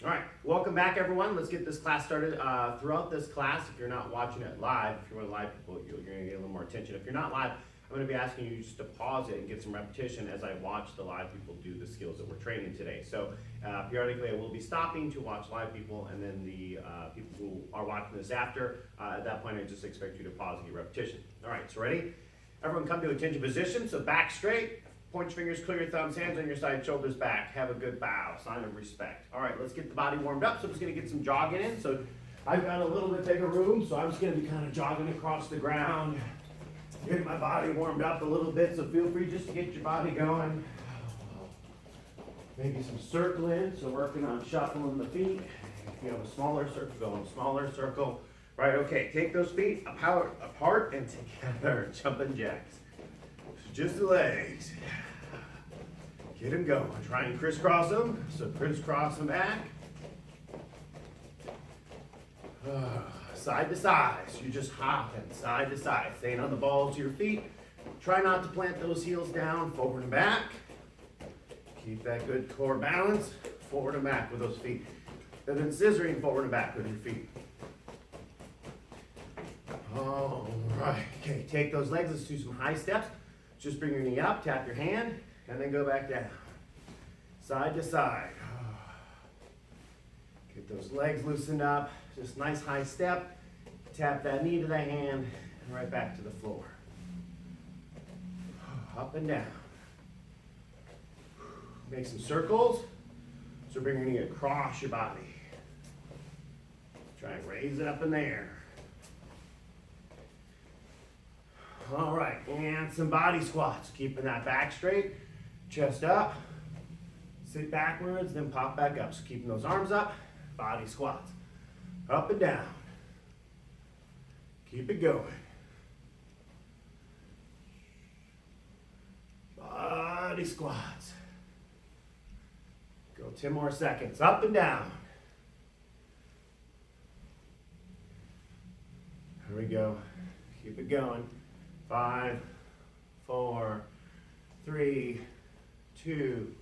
All right, welcome back everyone. Let's get this class started. Throughout this class, if you're not watching it live, if you're one of the live people, you're gonna get a little more attention. If you're not live, I'm gonna be asking you just to pause it and get some repetition as I watch the live people do the skills that we're training today. So periodically I will be stopping to watch live people, and then the people who are watching this after, at that point I just expect you to pause and get repetition. All right, so ready? Everyone come to attention position, so back straight. Point your fingers, clear your thumbs, hands on your side, shoulders back. Have a good bow, sign of respect. All right, let's get the body warmed up. So I'm just gonna get some jogging in. So I've got a little bit bigger room, so I'm just gonna be kind of jogging across the ground, getting my body warmed up a little bit. So feel free just to get your body going. Maybe some circling, so working on shuffling the feet. If you have a smaller circle, go in a smaller circle. Right, okay, take those feet apart and together, jumping jacks. Just the legs. Get them going. Try and crisscross them. So crisscross them back. Side to side. So you're just hopping side to side. Staying on the balls of your feet. Try not to plant those heels down. Forward and back. Keep that good core balance. Forward and back with those feet. And then scissoring forward and back with your feet. All right. Okay, take those legs. Let's do some high steps. Just bring your knee up, tap your hand, and then go back down. Side to side. Get those legs loosened up. Just nice high step. Tap that knee to the hand, and right back to the floor. Up and down. Make some circles. So bring your knee across your body. Try and raise it up in the air. All right, and some body squats. Keeping that back straight, chest up, sit backwards, then pop back up. So keeping those arms up, body squats. Up and down. Keep it going. Body squats. Go 10 more seconds. Up and down. Here we go. Keep it going. 5, 4, 3, 2,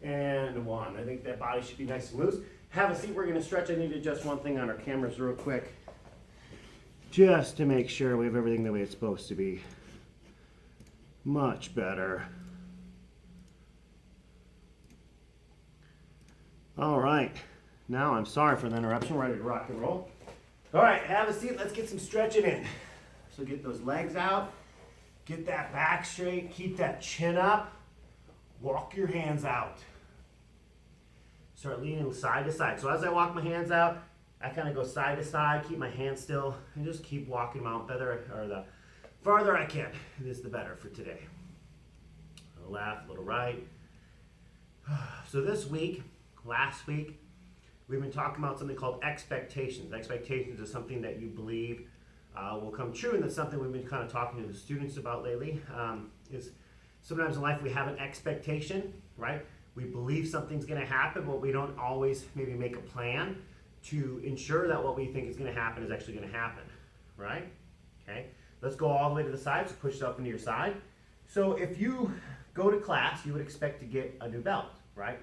and 1. I think that body should be nice and loose. Have a seat. We're going to stretch. I need to adjust one thing on our cameras real quick, just to make sure we have everything the way it's supposed to be. Much better. All right. Now I'm sorry for the interruption. We're ready to rock and roll. All right, have a seat. Let's get some stretching in. So get those legs out, get that back straight, keep that chin up, walk your hands out. Start leaning side to side. So as I walk my hands out, I kind of go side to side, keep my hands still, and just keep walking them out better, or the farther I can. This is the better for today. A little left, a little right. So this week, last week, we've been talking about something called expectations. Expectations is something that you believe will come true, and that's something we've been kind of talking to the students about lately. Is sometimes in life we have an expectation, right? We believe something's going to happen, but we don't always maybe make a plan to ensure that what we think is going to happen is actually going to happen, right? Okay, let's go all the way to the side. So push it up into your side. So if you go to class, you would expect to get a new belt, right?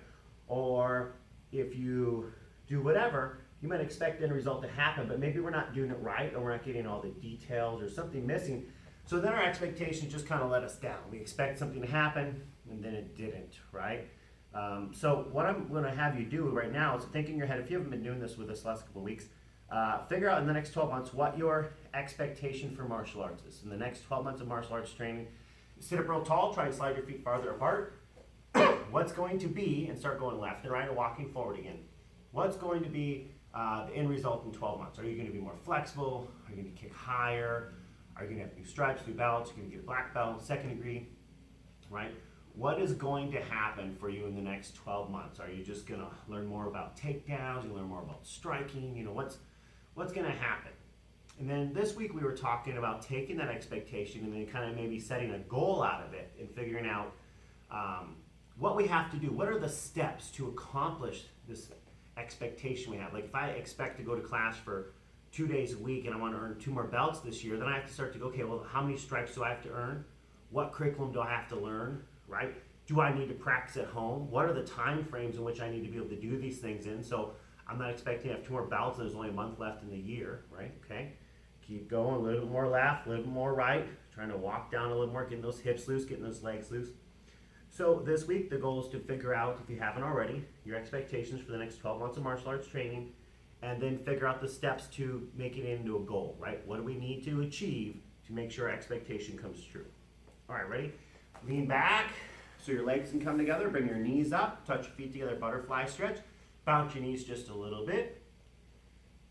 Or if you do whatever, you might expect the end result to happen, but maybe we're not doing it right, or we're not getting all the details, or something missing. So then our expectations just kind of let us down. We expect something to happen, and then it didn't, right? So what I'm going to have you do right now is think in your head, if you haven't been doing this with us the last couple of weeks, figure out in the next 12 months what your expectation for martial arts is. In the next 12 months of martial arts training, sit up real tall, try and slide your feet farther apart. What's going to be, and start going left and right and walking forward again. What's going to be the end result in 12 months? Are you going to be more flexible? Are you going to kick higher? Are you going to have new stripes, new belts? Are you going to get a black belt, second degree, right? What is going to happen for you in the next 12 months? Are you just going to learn more about takedowns? You learn more about striking? You know, what's going to happen? And then this week we were talking about taking that expectation and then kind of maybe setting a goal out of it and figuring out what we have to do. What are the steps to accomplish this expectation we have? Like if I expect to go to class for 2 days a week and I want to earn 2 more belts this year, then I have to start to go, okay, well, how many stripes do I have to earn? What curriculum do I have to learn, right? Do I need to practice at home? What are the time frames in which I need to be able to do these things in? So I'm not expecting to have 2 more bouts and there's only a month left in the year, right? Okay. Keep going, a little bit more left, a little bit more right. Trying to walk down a little more, getting those hips loose, getting those legs loose. So this week, the goal is to figure out, if you haven't already, your expectations for the next 12 months of martial arts training, and then figure out the steps to make it into a goal, right? What do we need to achieve to make sure our expectation comes true? All right, ready? Lean back so your legs can come together. Bring your knees up, touch your feet together, butterfly stretch. Bounce your knees just a little bit.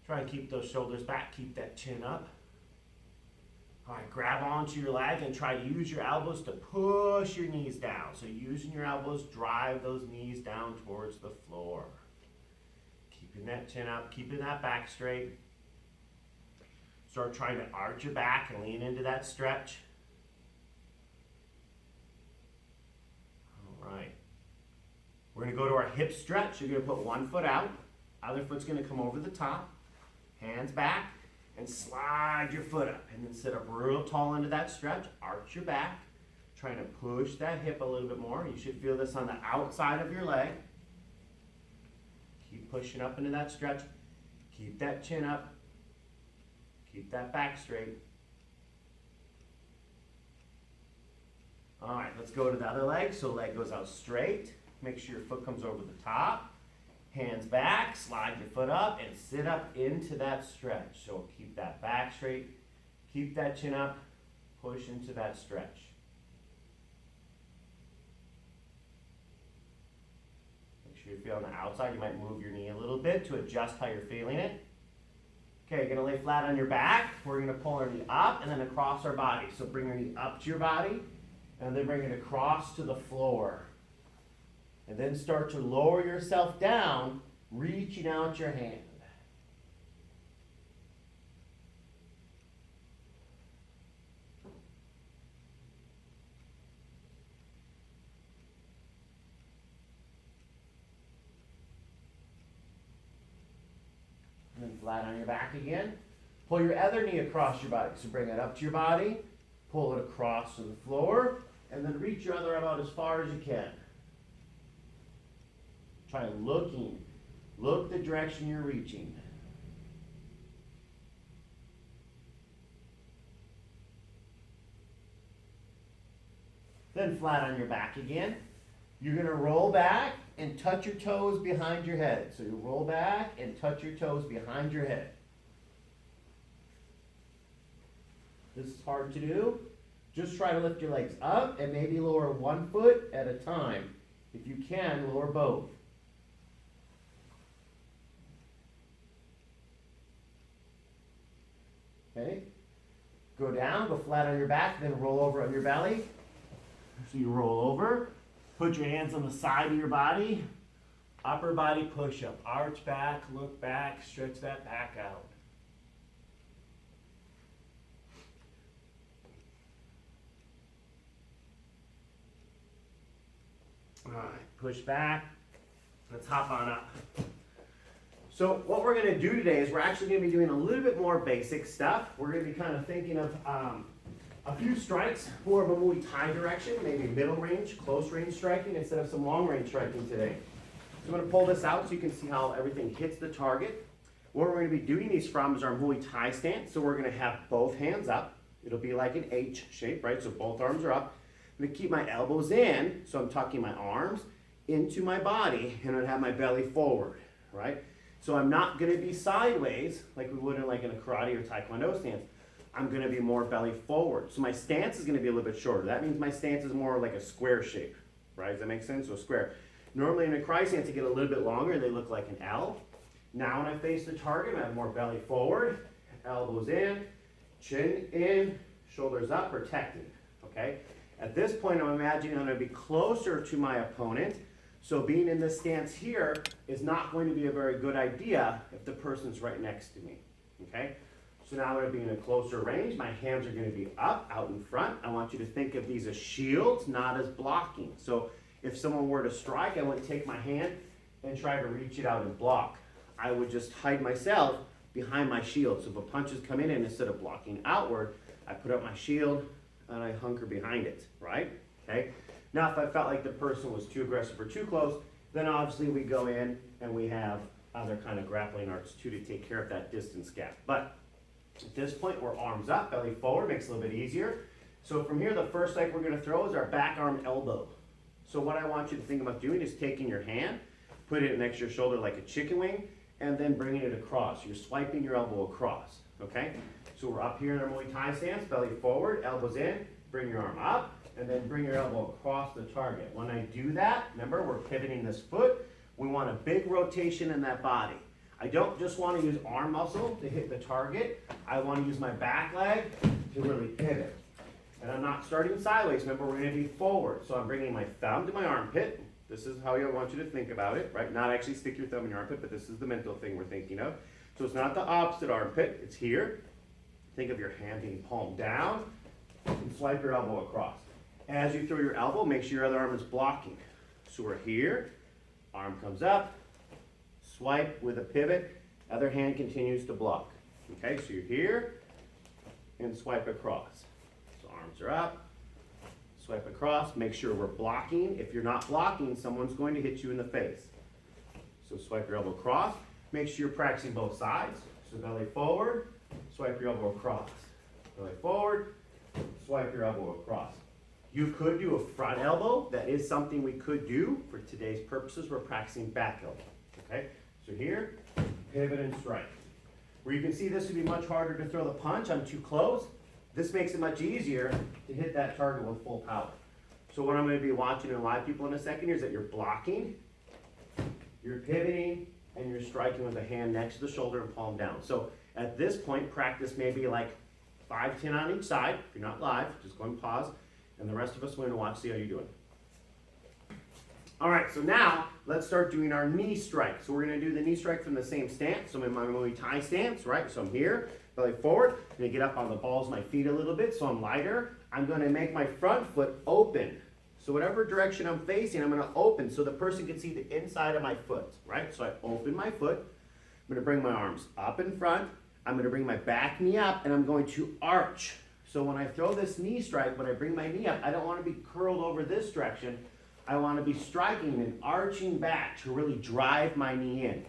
Try and keep those shoulders back, keep that chin up. All right, grab onto your leg and try to use your elbows to push your knees down. So using your elbows, drive those knees down towards the floor. Keeping that chin up, keeping that back straight. Start trying to arch your back and lean into that stretch. All right. We're going to go to our hip stretch. You're going to put one foot out. Other foot's going to come over the top. Hands back. And slide your foot up. And then sit up real tall into that stretch. Arch your back. Trying to push that hip a little bit more. You should feel this on the outside of your leg. Keep pushing up into that stretch. Keep that chin up. Keep that back straight. All right, let's go to the other leg. So leg goes out straight. Make sure your foot comes over the top. Hands back, slide your foot up, and sit up into that stretch. So keep that back straight. Keep that chin up. Push into that stretch. Make sure you feel on the outside. You might move your knee a little bit to adjust how you're feeling it. Okay, you're going to lay flat on your back. We're going to pull our knee up and then across our body. So bring your knee up to your body, and then bring it across to the floor. And then start to lower yourself down, reaching out your hand. And then flat on your back again. Pull your other knee across your body. So bring it up to your body, pull it across to the floor, and then reach your other arm out as far as you can. Try looking. Look the direction you're reaching. Then flat on your back again. You're going to roll back and touch your toes behind your head. So you roll back and touch your toes behind your head. This is hard to do. Just try to lift your legs up and maybe lower one foot at a time. If you can, lower both. Okay, go down, go flat on your back, then roll over on your belly. So you roll over, put your hands on the side of your body, upper body push-up. Arch back, look back, stretch that back out. All right, push back. Let's hop on up. So what we're going to do today is we're actually going to be doing a little bit more basic stuff. We're going to be kind of thinking of a few strikes, more of a Muay Thai direction, maybe middle range, close range striking instead of some long range striking today. So I'm going to pull this out so you can see how everything hits the target. Where we're going to be doing these from is our Muay Thai stance. So we're going to have both hands up. It'll be like an H shape, right? So both arms are up. I'm going to keep my elbows in, so I'm tucking my arms into my body, and I'm going to have my belly forward, right? So I'm not going to be sideways like we would in like in a karate or taekwondo stance. I'm going to be more belly forward. So my stance is going to be a little bit shorter. That means my stance is more like a square shape, right? Does that make sense? So square. Normally in a karate stance, they get a little bit longer. They look like an L. Now when I face the target, I have more belly forward, elbows in, chin in, shoulders up, protected, okay? At this point, I'm imagining I'm going to be closer to my opponent. So being in this stance here is not going to be a very good idea if the person's right next to me, okay? So now I'm going to be in a closer range. My hands are going to be up, out in front. I want you to think of these as shields, not as blocking. So if someone were to strike, I wouldn't take my hand and try to reach it out and block. I would just hide myself behind my shield. So if a punch is coming in, instead of blocking outward, I put up my shield and I hunker behind it, right? Okay? Now, if I felt like the person was too aggressive or too close, then obviously we go in and we have other kind of grappling arts too to take care of that distance gap. But at this point, we're arms up, belly forward, makes it a little bit easier. So from here, the first strike we're going to throw is our back arm elbow. So what I want you to think about doing is taking your hand, put it next to your shoulder like a chicken wing, and then bringing it across. You're swiping your elbow across, okay? So we're up here in our Muay Thai stance, belly forward, elbows in, bring your arm up, and then bring your elbow across the target. When I do that, remember, we're pivoting this foot. We want a big rotation in that body. I don't just want to use arm muscle to hit the target. I want to use my back leg to really pivot. And I'm not starting sideways. Remember, we're going to be forward. So I'm bringing my thumb to my armpit. This is how I want you to think about it, right? Not actually stick your thumb in your armpit, but this is the mental thing we're thinking of. So it's not the opposite armpit. It's here. Think of your hand being palm down and swipe your elbow across. As you throw your elbow, make sure your other arm is blocking. So we're here. Arm comes up. Swipe with a pivot. Other hand continues to block. Okay, so you're here and swipe across. So arms are up. Swipe across, make sure we're blocking. If you're not blocking, someone's going to hit you in the face. So swipe your elbow across. Make sure you're practicing both sides. So belly forward, swipe your elbow across. Belly forward, swipe your elbow across. You could do a front elbow. That is something we could do. For today's purposes, we're practicing back elbow. Okay, so here, pivot and strike. Where you can see this would be much harder to throw the punch. I'm too close. This makes it much easier to hit that target with full power. So what I'm going to be watching in live people in a second here is that you're blocking, you're pivoting, and you're striking with a hand next to the shoulder and palm down. So at this point, practice maybe like 5, 10 on each side. If you're not live, just go and pause. And the rest of us are going to watch, see how you're doing. All right, so now let's start doing our knee strike. So we're going to do the knee strike from the same stance. So I'm in my Muay Thai stance, right? So I'm here. Belly forward, I'm going to get up on the balls of my feet a little bit so I'm lighter. I'm going to make my front foot open. So whatever direction I'm facing, I'm going to open so the person can see the inside of my foot, right? So I open my foot. I'm going to bring my arms up in front. I'm going to bring my back knee up and I'm going to arch. So when I throw this knee strike, when I bring my knee up, I don't want to be curled over this direction. I want to be striking and arching back to really drive my knee in.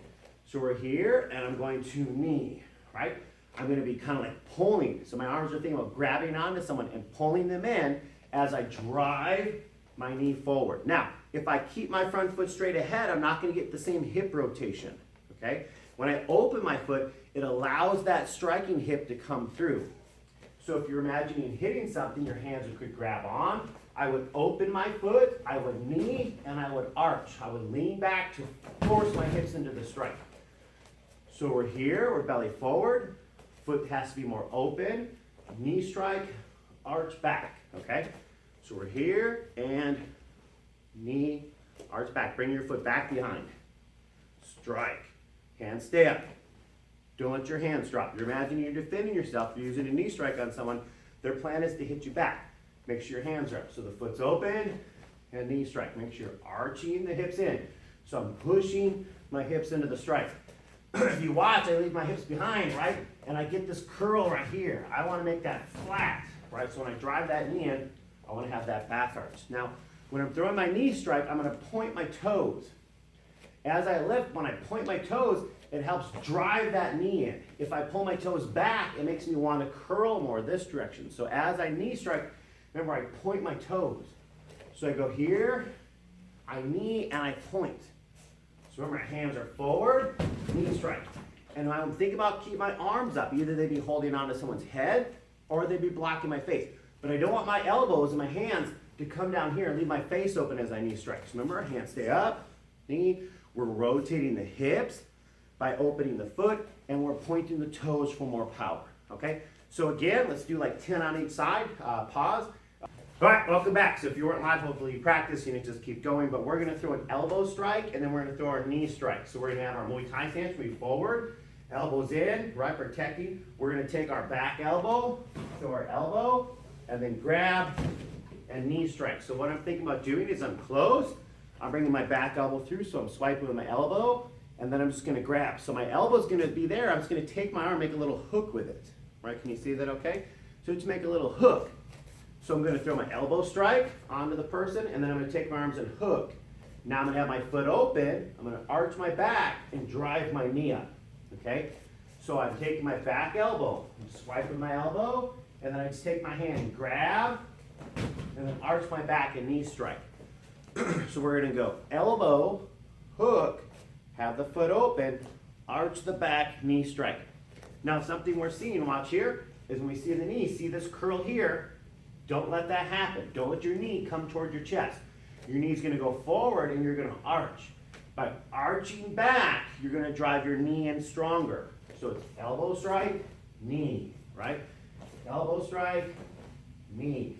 So we're here and I'm going to knee, right? I'm going to be kind of like pulling. So my arms are thinking about grabbing onto someone and pulling them in as I drive my knee forward. Now, if I keep my front foot straight ahead, I'm not going to get the same hip rotation, okay? When I open my foot, it allows that striking hip to come through. So if you're imagining hitting something, your hands could grab on. I would open my foot, I would knee, and I would arch. I would lean back to force my hips into the strike. So we're here, we're belly forward. Foot has to be more open, knee strike, arch back, okay? So we're here and knee, arch back. Bring your foot back behind. Strike, hands stay up. Don't let your hands drop. You're imagining you're defending yourself. You're using a knee strike on someone. Their plan is to hit you back. Make sure your hands are up. So the foot's open and knee strike. Make sure you're arching the hips in. So I'm pushing my hips into the strike. If you watch, I leave my hips behind, right? And I get this curl right here. I want to make that flat, right? So when I drive that knee in, I want to have that back arch. Now, when I'm throwing my knee strike, I'm going to point my toes. As I lift, when I point my toes, it helps drive that knee in. If I pull my toes back, it makes me want to curl more this direction. So as I knee strike, remember I point my toes. So I go here, I knee, and I point. So remember, my hands are forward, knee strike. And when I'm thinking about keeping my arms up, either they'd be holding onto someone's head or they'd be blocking my face. But I don't want my elbows and my hands to come down here and leave my face open as I knee strike. So remember, hands stay up, knee. We're rotating the hips by opening the foot, and we're pointing the toes for more power, okay? So again, let's do like 10 on each side, pause. All right, welcome back. So if you weren't live, hopefully you practice, you can just keep going, but we're gonna throw an elbow strike, and then we're gonna throw our knee strike. So we're gonna have our Muay Thai stance, move forward, elbows in, right, protecting. We're gonna take our back elbow, throw our elbow, and then grab and knee strike. So what I'm thinking about doing is I'm close, I'm bringing my back elbow through, so I'm swiping with my elbow, and then I'm just gonna grab. So my elbow's gonna be there, I'm just gonna take my arm, make a little hook with it, right? Can you see that okay? So just make a little hook. So I'm going to throw my elbow strike onto the person, and then I'm going to take my arms and hook. Now I'm going to have my foot open, I'm going to arch my back and drive my knee up, okay? So I'm taking my back elbow, I'm swiping my elbow, and then I just take my hand and grab, and then arch my back and knee strike. So we're going to go elbow, hook, have the foot open, arch the back, knee strike. Now something we're seeing, watch here, is when we see the knee, see this curl here, don't let that happen. Don't let your knee come toward your chest. Your knee's going to go forward and you're going to arch. By arching back, you're going to drive your knee in stronger. So it's elbow strike, knee, right? Elbow strike, knee.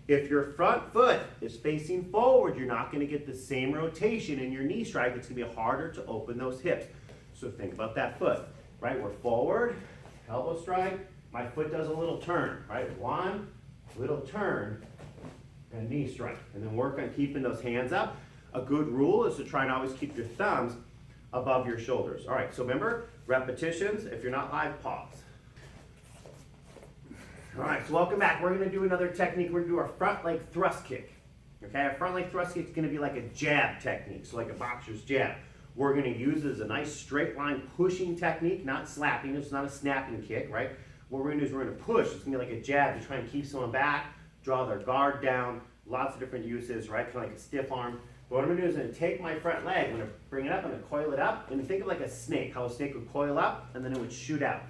If your front foot is facing forward, you're not going to get the same rotation in your knee strike. It's going to be harder to open those hips. So think about that foot, right? We're forward, elbow strike. My foot does a little turn, right? One, little turn, and knee strike. And then work on keeping those hands up. A good rule is to try and always keep your thumbs above your shoulders. All right, so remember, repetitions. If you're not live, pause. All right, so welcome back. We're going to do another technique. We're going to do our front leg thrust kick. Okay, our front leg thrust kick is going to be like a jab technique, so like a boxer's jab. We're going to use it as a nice straight line pushing technique, not slapping. It's not a snapping kick, right? What we're going to do is we're going to push. It's going to be like a jab to try and keep someone back, draw their guard down, lots of different uses, right? Kind of like a stiff arm. But what I'm going to do is I'm going to take my front leg, I'm going to bring it up, I'm going to coil it up, and think of like a snake, how a snake would coil up, and then it would shoot out.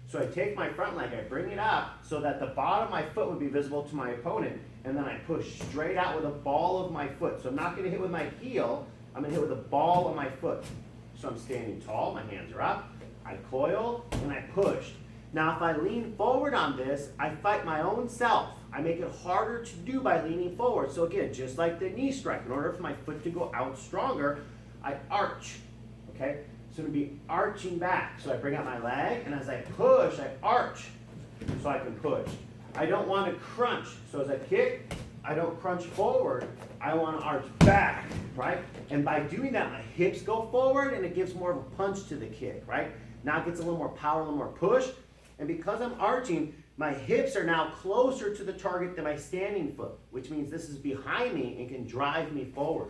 So I take my front leg, I bring it up so that the bottom of my foot would be visible to my opponent, and then I push straight out with the ball of my foot. So I'm not going to hit with my heel, I'm going to hit with the ball of my foot. So I'm standing tall, my hands are up, I coil, and I push. Now if I lean forward on this, I fight my own self. I make it harder to do by leaning forward. So again, just like the knee strike, in order for my foot to go out stronger, I arch, okay? So to be arching back. So I bring out my leg, and as I push, I arch, so I can push. I don't want to crunch. So as I kick, I don't crunch forward. I want to arch back, right? And by doing that, my hips go forward, and it gives more of a punch to the kick, right? Now it gets a little more power, a little more push. And because I'm arching, my hips are now closer to the target than my standing foot, which means this is behind me and can drive me forward.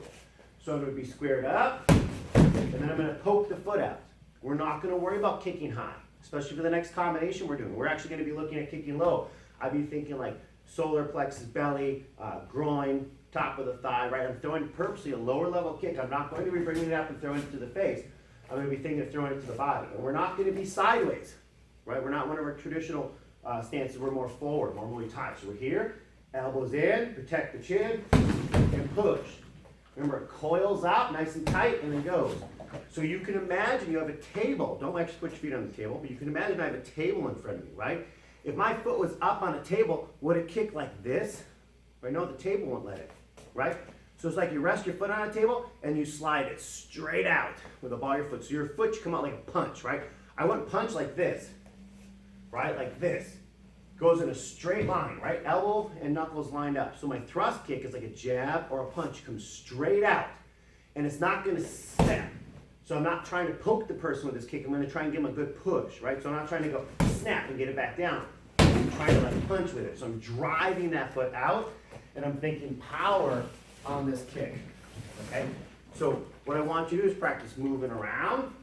So I'm going to be squared up, and then I'm going to poke the foot out. We're not going to worry about kicking high, especially for the next combination we're doing. We're actually going to be looking at kicking low. I'd be thinking like solar plexus, belly, groin, top of the thigh, right? I'm throwing purposely a lower level kick. I'm not going to be bringing it up and throwing it to the face. I'm going to be thinking of throwing it to the body. And we're not going to be sideways, right? We're not one of our traditional stances. We're more forward, more Muay Thai. So we're here, elbows in, protect the chin, and push. Remember, it coils out nice and tight and then goes. So you can imagine you have a table. Don't actually put your feet on the table, but you can imagine I have a table in front of me, right? If my foot was up on a table, would it kick like this? Right? No, the table won't let it, right? So it's like you rest your foot on a table and you slide it straight out with the ball of your foot. So your foot should come out like a punch, right? I wouldn't punch like this, right? Like this. Goes in a straight line, right? Elbow and knuckles lined up. So my thrust kick is like a jab or a punch. Comes straight out. And it's not going to snap. So I'm not trying to poke the person with this kick. I'm going to try and give them a good push, right? So I'm not trying to go snap and get it back down. I'm trying to like punch with it. So I'm driving that foot out, and I'm thinking power on this kick, okay? So what I want you to do is practice moving around,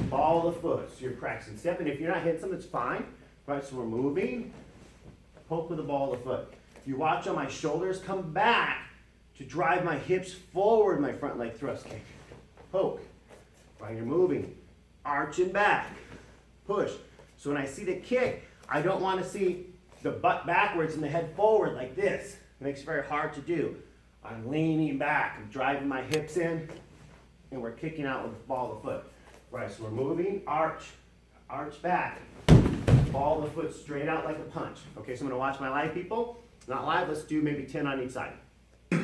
ball the foot. So you're practicing step, and if you're not hitting something, it's fine. Right, so we're moving, poke with the ball of the foot. You watch how my shoulders come back to drive my hips forward, my front leg thrust kick. Poke, right, you're moving, arching back, push. So when I see the kick, I don't want to see the butt backwards and the head forward like this. It makes it very hard to do. I'm leaning back, I'm driving my hips in, and we're kicking out with the ball of the foot. Right, so we're moving, arch back. Ball the foot straight out like a punch. Okay, so I'm going to watch my live people. Not live, let's do maybe 10 on each side. All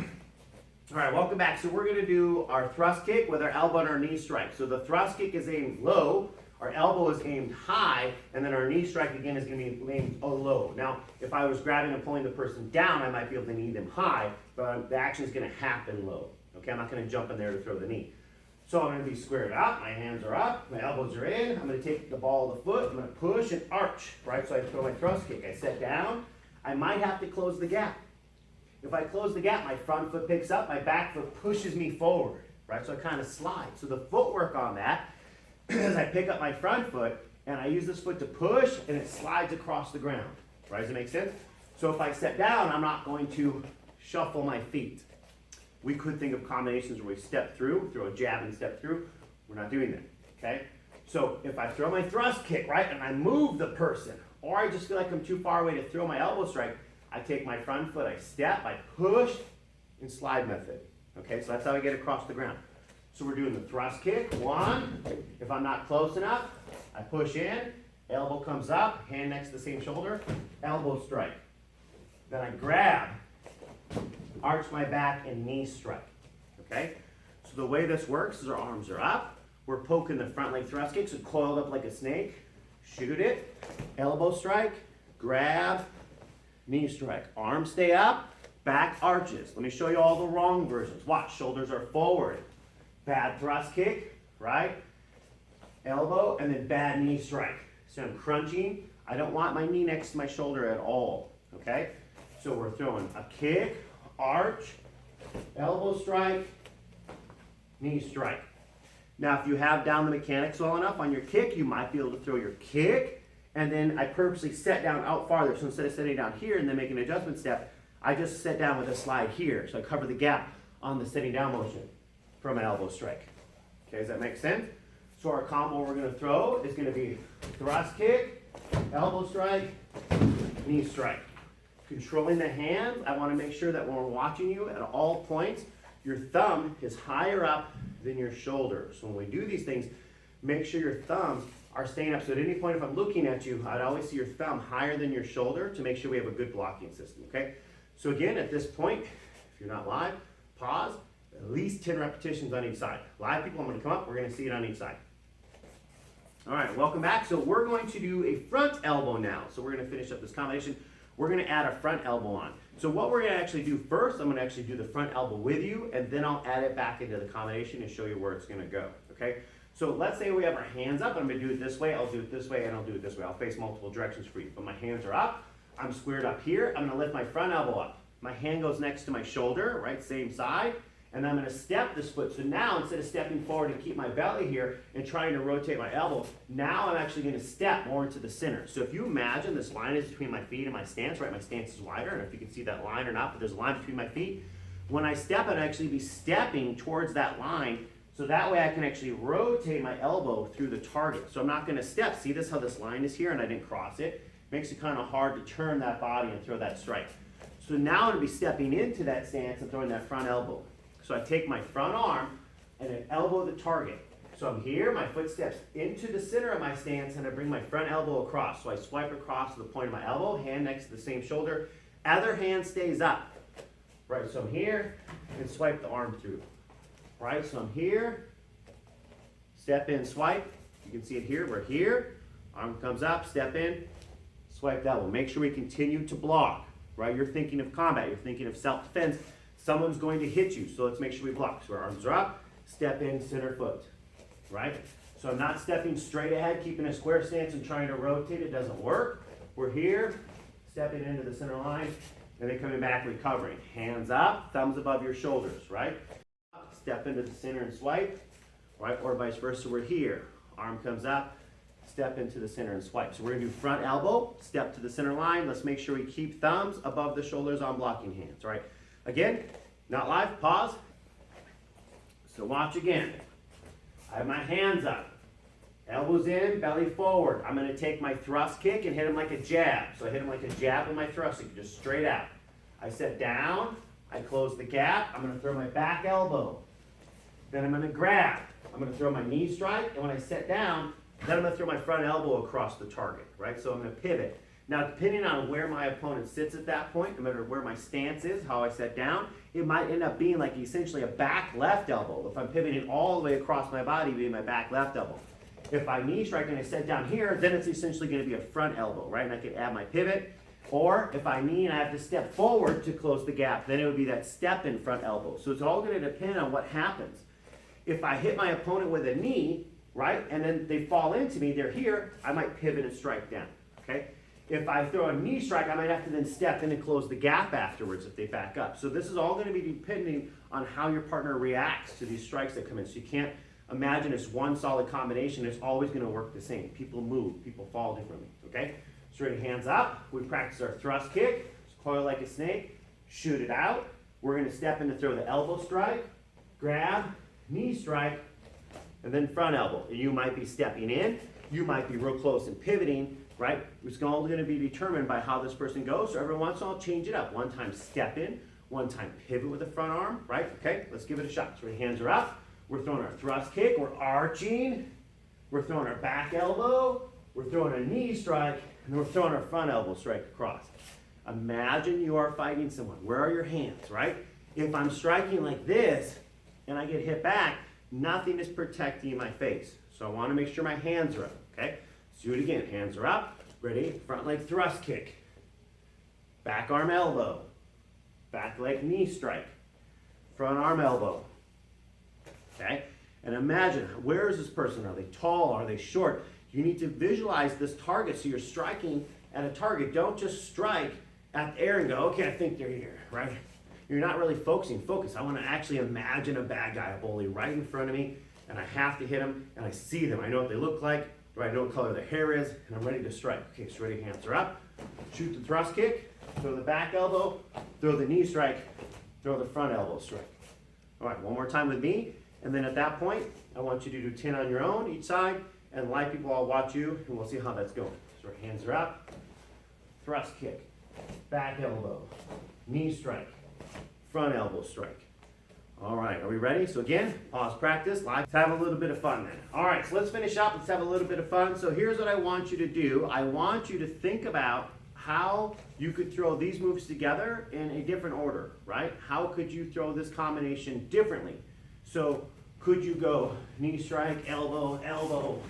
right, welcome back. So we're going to do our thrust kick with our elbow and our knee strike. So the thrust kick is aimed low, our elbow is aimed high, and then our knee strike again is going to be aimed low. Now, if I was grabbing and pulling the person down, I might be able to knee them high, but the action is going to happen low. Okay, I'm not going to jump in there to throw the knee. So I'm going to be squared up, my hands are up, my elbows are in, I'm going to take the ball of the foot, I'm going to push and arch, right? So I throw my thrust kick, I set down, I might have to close the gap. If I close the gap, my front foot picks up, my back foot pushes me forward, right? So I kind of slide. So the footwork on that is I pick up my front foot and I use this foot to push and it slides across the ground, right? Does it make sense? So if I step down, I'm not going to shuffle my feet. We could think of combinations where we step through, throw a jab and step through. We're not doing that, okay? So if I throw my thrust kick, right, and I move the person, or I just feel like I'm too far away to throw my elbow strike, I take my front foot, I step, I push, and slide method. Okay, so that's how I get across the ground. So we're doing the thrust kick, one. If I'm not close enough, I push in, elbow comes up, hand next to the same shoulder, elbow strike. Then I grab, arch my back, and knee strike. Okay, so the way this works is our arms are up, we're poking the front leg thrust kick, so coiled up like a snake, shoot it, elbow strike, grab, knee strike. Arms stay up, back arches. Let me show you all the wrong versions. Watch, shoulders are forward. Bad thrust kick, right? Elbow, and then bad knee strike. So I'm crunching. I don't want my knee next to my shoulder at all, okay? So we're throwing a kick, arch, elbow strike, knee strike. Now, if you have down the mechanics well enough on your kick, you might be able to throw your kick, and then I purposely set down out farther. So instead of setting down here and then make an adjustment step, I just set down with a slide here. So I cover the gap on the sitting down motion from an elbow strike. Okay, does that make sense? So our combo we're going to throw is going to be thrust kick, elbow strike, knee strike. Controlling the hands, I want to make sure that when we're watching you at all points, your thumb is higher up than your shoulder. So when we do these things, make sure your thumbs are staying up. So at any point if I'm looking at you, I'd always see your thumb higher than your shoulder to make sure we have a good blocking system, okay? So again, at this point, if you're not live, pause, at least 10 repetitions on each side. Live people, I'm gonna come up, we're gonna see it on each side. All right, welcome back. So we're going to do a front elbow now. So we're gonna finish up this combination. We're gonna add a front elbow on. So what we're gonna actually do first, I'm gonna actually do the front elbow with you, and then I'll add it back into the combination and show you where it's gonna go, okay? So let's say we have our hands up. I'm going to do it this way, I'll do it this way, and I'll do it this way. I'll face multiple directions for you. But my hands are up. I'm squared up here. I'm going to lift my front elbow up. My hand goes next to my shoulder, right, same side. And I'm going to step this foot. So now instead of stepping forward and keep my belly here and trying to rotate my elbow, now I'm actually going to step more into the center. So if you imagine this line is between my feet and my stance, right, my stance is wider. And if you can see that line or not, but there's a line between my feet. When I step, I'd actually be stepping towards that line. So that way I can actually rotate my elbow through the target. So I'm not going to step. See this, how this line is here and I didn't cross it? Makes it kind of hard to turn that body and throw that strike. So now I'm going to be stepping into that stance and throwing that front elbow. So I take my front arm and then elbow the target. So I'm here, my foot steps into the center of my stance and I bring my front elbow across. So I swipe across to the point of my elbow, hand next to the same shoulder. Other hand stays up. Right, so I'm here and swipe the arm through. Right, so I'm here, step in, swipe. You can see it here, we're here. Arm comes up, step in, swipe that one. Make sure we continue to block, right? You're thinking of combat, you're thinking of self-defense. Someone's going to hit you, so let's make sure we block. So our arms are up, step in, center foot, right? So I'm not stepping straight ahead, keeping a square stance and trying to rotate, it doesn't work. We're here, stepping into the center line, and then coming back, recovering. Hands up, thumbs above your shoulders, right? Step into the center and swipe, right? Or vice versa, we're here. Arm comes up, step into the center and swipe. So we're gonna do front elbow, step to the center line. Let's make sure we keep thumbs above the shoulders on blocking hands, right? Again, not live, pause. So watch again. I have my hands up, elbows in, belly forward. I'm gonna take my thrust kick and hit him like a jab. So I hit him like a jab with my thrust kick, just straight out. I set down, I close the gap, I'm gonna throw my back elbow. Then I'm going to grab. I'm going to throw my knee strike, and when I set down, then I'm going to throw my front elbow across the target, right? So I'm going to pivot. Now, depending on where my opponent sits at that point, no matter where my stance is, how I set down, it might end up being like essentially a back left elbow. If I'm pivoting all the way across my body, it'd be my back left elbow. If I knee strike and I set down here, then it's essentially going to be a front elbow, right? And I can add my pivot. Or if I knee and I have to step forward to close the gap, then it would be that step in front elbow. So it's all going to depend on what happens. If I hit my opponent with a knee, right, and then they fall into me, they're here, I might pivot and strike down, okay? If I throw a knee strike, I might have to then step in and close the gap afterwards if they back up. So this is all going to be depending on how your partner reacts to these strikes that come in. So you can't imagine it's one solid combination. It's always going to work the same. People move. People fall differently. Okay? So ready, hands up. We practice our thrust kick. Coil like a snake. Shoot it out. We're going to step in to throw the elbow strike, grab, knee strike, and then front elbow. You might be stepping in. You might be real close and pivoting. Right? It's all going to be determined by how this person goes. So every once in a while, change it up. One time step in, one time pivot with the front arm, right? Okay, let's give it a shot. So our hands are up. We're throwing our thrust kick. We're arching. We're throwing our back elbow. We're throwing a knee strike. And then we're throwing our front elbow strike across. Imagine you are fighting someone. Where are your hands, right? If I'm striking like this and I get hit back, nothing is protecting my face. So I want to make sure my hands are up, okay? Let's do it again. Hands are up. Ready? Front leg thrust kick. Back arm elbow. Back leg knee strike. Front arm elbow. Okay? And imagine, where is this person? Are they tall? Are they short? You need to visualize this target so you're striking at a target. Don't just strike at the air and go, okay, I think they're here, right? You're not really focusing. Focus. I want to actually imagine a bad guy, a bully right in front of me, and I have to hit them, and I see them. I know what they look like. I know what color their hair is, and I'm ready to strike. Okay, so ready, hands are up. Shoot the thrust kick, throw the back elbow, throw the knee strike, throw the front elbow strike. All right, one more time with me, and then at that point, I want you to do 10 on your own, each side, and live people, I'll watch you, and we'll see how that's going. So our hands are up, thrust kick, back elbow, knee strike, front elbow strike. All right, are we ready? So again, pause practice, live. Let's have a little bit of fun then. All right, so let's finish up. Let's have a little bit of fun. So here's what I want you to do. I want you to think about how you could throw these moves together in a different order, right? How could you throw this combination differently? So could you go knee strike, elbow, elbow,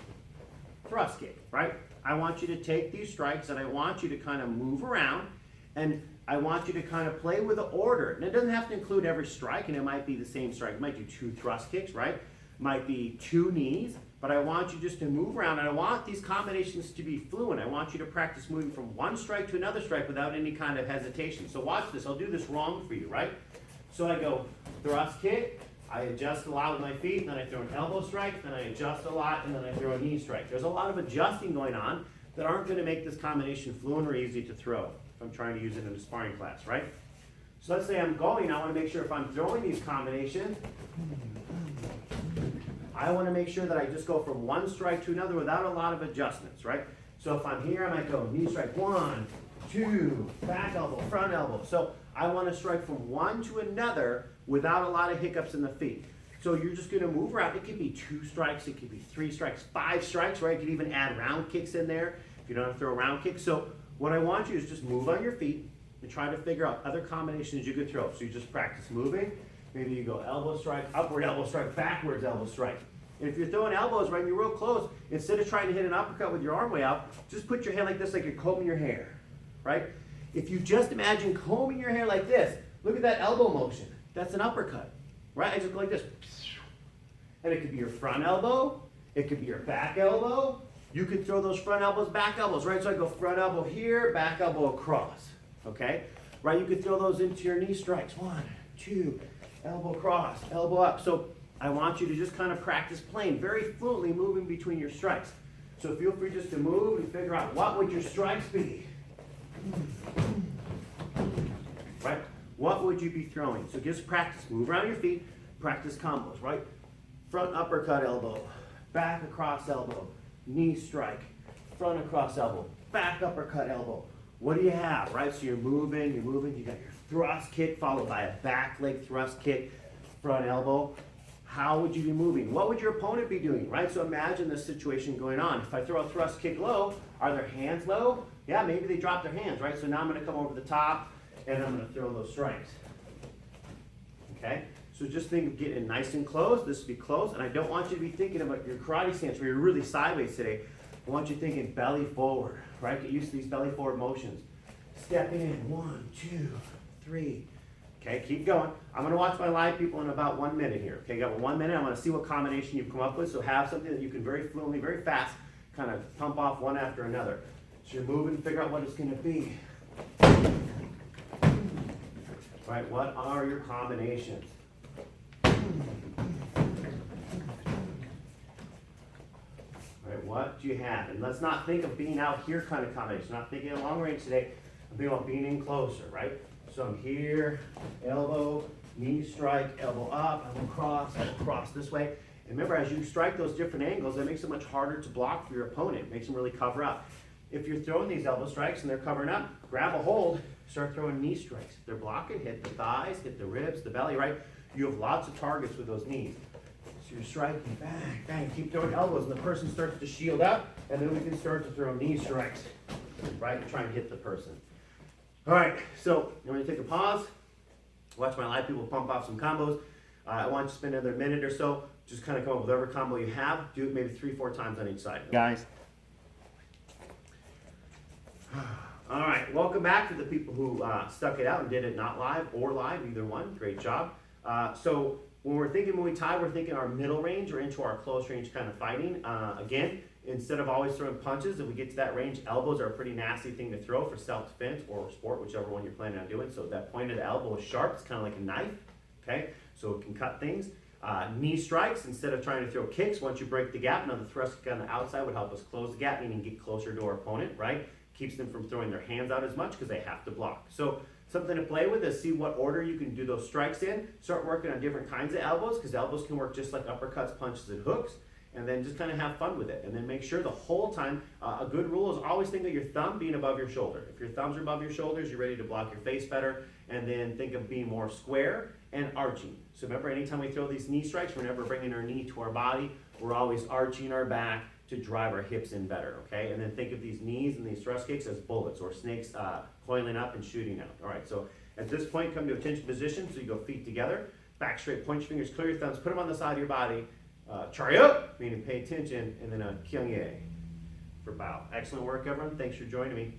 thrust kick, right? I want you to take these strikes and I want you to kind of move around, and I want you to kind of play with the order. And it doesn't have to include every strike, and it might be the same strike. It might do 2 thrust kicks, right? It might be 2 knees, but I want you just to move around, and I want these combinations to be fluent. I want you to practice moving from one strike to another strike without any kind of hesitation. So watch this. I'll do this wrong for you, right? So I go thrust kick, I adjust a lot with my feet, and then I throw an elbow strike, then I adjust a lot, and then I throw a knee strike. There's a lot of adjusting going on that aren't going to make this combination fluent or easy to throw. I'm trying to use it in a sparring class, right? So let's say I'm going, I want to make sure if I'm throwing these combinations, I want to make sure that I just go from one strike to another without a lot of adjustments, right? So if I'm here, I might go knee strike 1, 2, back elbow, front elbow. So I want to strike from one to another without a lot of hiccups in the feet. So you're just going to move around. It could be 2 strikes, it could be 3 strikes, 5 strikes, right? You could even add round kicks in there if you don't have to throw round kicks. So what I want you is just move on your feet and try to figure out other combinations you could throw. So you just practice moving. Maybe you go elbow strike, upward elbow strike, backwards elbow strike. And if you're throwing elbows, right, and you're real close, instead of trying to hit an uppercut with your arm way out, just put your hand like this, like you're combing your hair, right? If you just imagine combing your hair like this, look at that elbow motion. That's an uppercut, right? I just go like this. And it could be your front elbow. It could be your back elbow. You could throw those front elbows, back elbows, right? So I go front elbow here, back elbow across, okay? Right, you could throw those into your knee strikes. 1, 2, elbow cross, elbow up. So I want you to just kind of practice playing very fluently, moving between your strikes. So feel free just to move and figure out what would your strikes be, right? What would you be throwing? So just practice, move around your feet, practice combos, right? Front uppercut elbow, back across elbow, knee strike, front across elbow, back uppercut elbow. What do you have, right? So you're moving, you got your thrust kick followed by a back leg thrust kick, front elbow. How would you be moving? What would your opponent be doing, right? So imagine this situation going on. If I throw a thrust kick low, are their hands low? Yeah, maybe they drop their hands, right? So now I'm gonna come over the top and I'm gonna throw those strikes, okay? So just think of getting nice and close. This would be close, and I don't want you to be thinking about your karate stance where you're really sideways today. I want you thinking belly forward, right? Get used to these belly forward motions. Stepping in, 1, 2, 3. Okay, keep going. I'm gonna watch my live people in about 1 minute here. Okay, got 1 minute. I wanna see what combination you've come up with. So have something that you can very fluently, very fast, kind of pump off one after another. So you're moving, figure out what it's going to be. Right, what are your combinations? Right, what do you have? And let's not think of being out here kind of combination. Not thinking of long range today. I'm thinking about being in closer, right? So I'm here, elbow, knee strike, elbow up, elbow cross this way. And remember, as you strike those different angles, that makes it much harder to block for your opponent. It makes them really cover up. If you're throwing these elbow strikes and they're covering up, grab a hold, start throwing knee strikes. If they're blocking, hit the thighs, hit the ribs, the belly, right? You have lots of targets with those knees. So you're striking, bang, bang, keep throwing elbows, and the person starts to shield up, and then we can start to throw knee strikes, right? Try and hit the person. All right, so I'm going to take a pause, watch my live people pump off some combos. I want you to spend another minute or so, just kind of come up with whatever combo you have. Do it maybe 3-4 times on each side. Guys. All right, welcome back to the people who stuck it out and did it not live or live, either one. Great job. So when we're thinking Muay Thai, we're thinking our middle range or into our close range kind of fighting. Again, instead of always throwing punches, if we get to that range, elbows are a pretty nasty thing to throw for self-defense or sport, whichever one you're planning on doing. So that point of the elbow is sharp. It's kind of like a knife, okay? So it can cut things. Knee strikes, instead of trying to throw kicks, once you break the gap, now the thrust kick on the outside would help us close the gap, meaning get closer to our opponent, right? Keeps them from throwing their hands out as much because they have to block. So something to play with is see what order you can do those strikes in. Start working on different kinds of elbows, because elbows can work just like uppercuts, punches, and hooks. And then just kind of have fun with it. And then make sure the whole time, a good rule is always think of your thumb being above your shoulder. If your thumbs are above your shoulders, you're ready to block your face better. And then think of being more square and arching. So remember, anytime we throw these knee strikes, we're never bringing our knee to our body. We're always arching our back to drive our hips in better, okay? And then think of these knees and these thrust kicks as bullets or snakes coiling up and shooting out. All right, so at this point, come to attention position. So you go feet together, back straight, point your fingers, clear your thumbs, put them on the side of your body. Chariot, meaning pay attention, and then a kyungye for bow. Excellent work, everyone. Thanks for joining me.